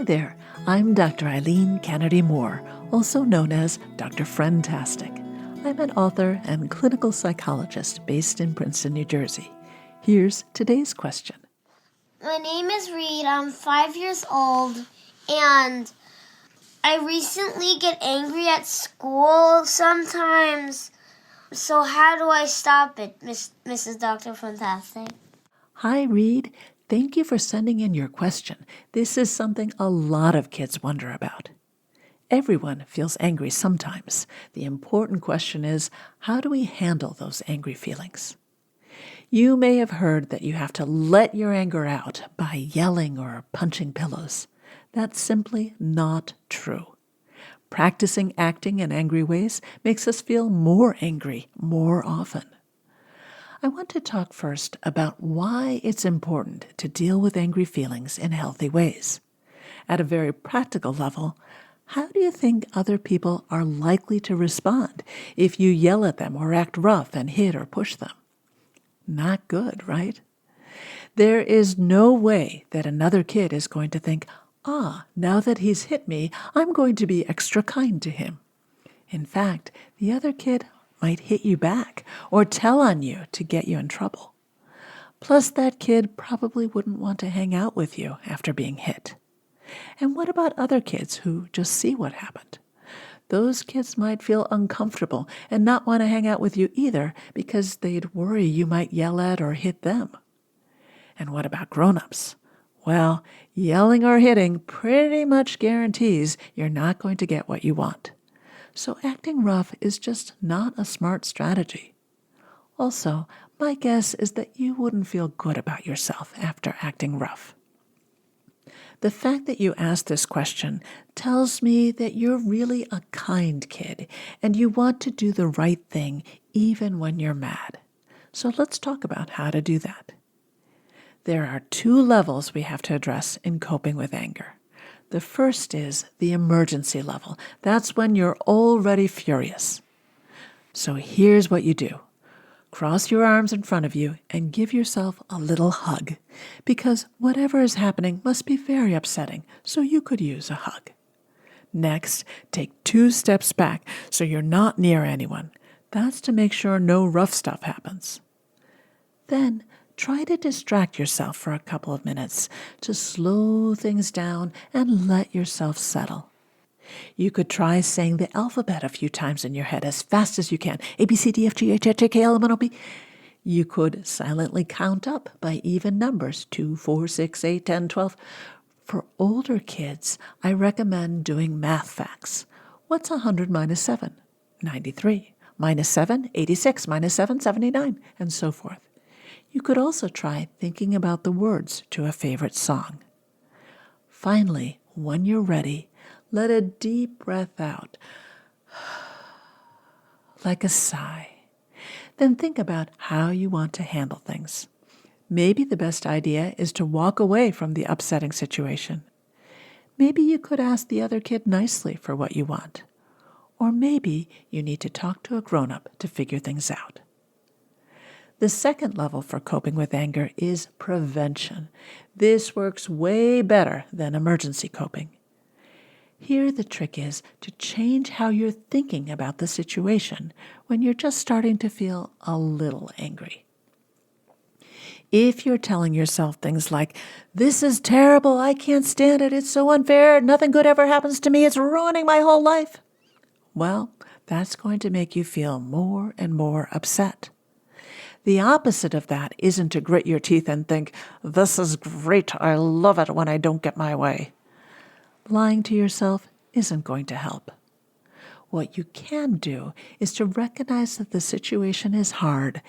there, I'm Dr. Eileen Kennedy Moore, also known as Dr. Friendtastic. I'm an author and clinical psychologist based in Princeton, New Jersey. Here's today's question. My name is Reed. I'm 5 years old, and I recently get angry at school sometimes. So how do I stop it, Mrs. Dr. Fantastic? Hi, Reed. Thank you for sending in your question. This is something a lot of kids wonder about. Everyone feels angry sometimes. The important question is, how do we handle those angry feelings? You may have heard that you have to let your anger out by yelling or punching pillows. That's simply not true. Practicing acting in angry ways makes us feel more angry more often. I want to talk first about why it's important to deal with angry feelings in healthy ways. At a very practical level, how do you think other people are likely to respond if you yell at them or act rough and hit or push them? Not good, right? There is no way that another kid is going to think, now that he's hit me, I'm going to be extra kind to him. In fact, the other kid might hit you back or tell on you to get you in trouble. Plus, that kid probably wouldn't want to hang out with you after being hit. And what about other kids who just see what happened? Those kids might feel uncomfortable and not want to hang out with you either because they'd worry you might yell at or hit them. And what about grown-ups? Well, yelling or hitting pretty much guarantees you're not going to get what you want. So acting rough is just not a smart strategy. Also, my guess is that you wouldn't feel good about yourself after acting rough. The fact that you asked this question tells me that you're really a kind kid and you want to do the right thing even when you're mad. So let's talk about how to do that. There are two levels we have to address in coping with anger. The first is the emergency level. That's when you're already furious. So here's what you do. Cross your arms in front of you and give yourself a little hug, because whatever is happening must be very upsetting, so you could use a hug. Next, take 2 steps back so you're not near anyone. That's to make sure no rough stuff happens. Then, try to distract yourself for a couple of minutes to slow things down and let yourself settle. You could try saying the alphabet a few times in your head as fast as you can. A, B, C, D, F, G, H, I, J, K, L, M, N, O, P. You could silently count up by even numbers, 2, 4, 6, 8, 10, 12. For older kids, I recommend doing math facts. What's 100 minus 7? 93. Minus 7, 86. Minus 7, 79, and so forth. You could also try thinking about the words to a favorite song. Finally, when you're ready, let a deep breath out, like a sigh. Then think about how you want to handle things. Maybe the best idea is to walk away from the upsetting situation. Maybe you could ask the other kid nicely for what you want. Or maybe you need to talk to a grown-up to figure things out. The second level for coping with anger is prevention. This works way better than emergency coping. Here the trick is to change how you're thinking about the situation when you're just starting to feel a little angry. If you're telling yourself things like, "This is terrible, I can't stand it, it's so unfair, nothing good ever happens to me, it's ruining my whole life," well, that's going to make you feel more and more upset. The opposite of that isn't to grit your teeth and think, "This is great, I love it when I don't get my way." Lying to yourself isn't going to help. What you can do is to recognize that the situation is hard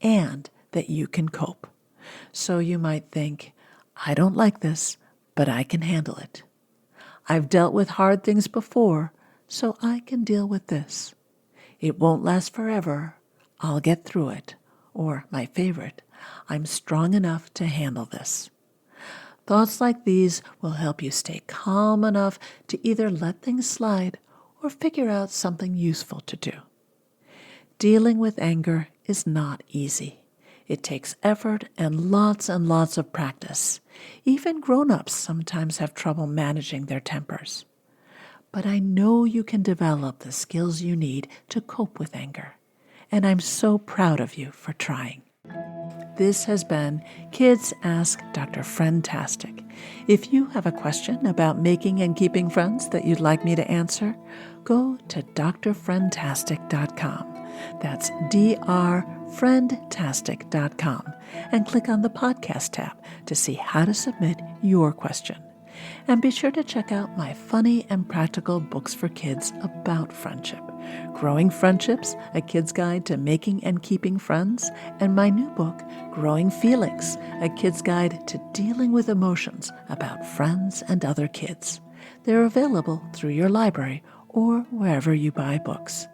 and that you can cope. So you might think, "I don't like this, but I can handle it. I've dealt with hard things before, so I can deal with this. It won't last forever. I'll get through it." Or, my favorite, "I'm strong enough to handle this." Thoughts like these will help you stay calm enough to either let things slide or figure out something useful to do. Dealing with anger is not easy. It takes effort and lots of practice. Even grown-ups sometimes have trouble managing their tempers. But I know you can develop the skills you need to cope with anger. And I'm so proud of you for trying. This has been Kids Ask Dr. Friendtastic. If you have a question about making and keeping friends that you'd like me to answer, go to drfriendtastic.com. That's drfriendtastic.com and click on the podcast tab to see how to submit your question. And be sure to check out my funny and practical books for kids about friendship. Growing Friendships, A Kid's Guide to Making and Keeping Friends, and my new book, Growing Feelings, A Kid's Guide to Dealing with Emotions about Friends and Other Kids. They're available through your library or wherever you buy books.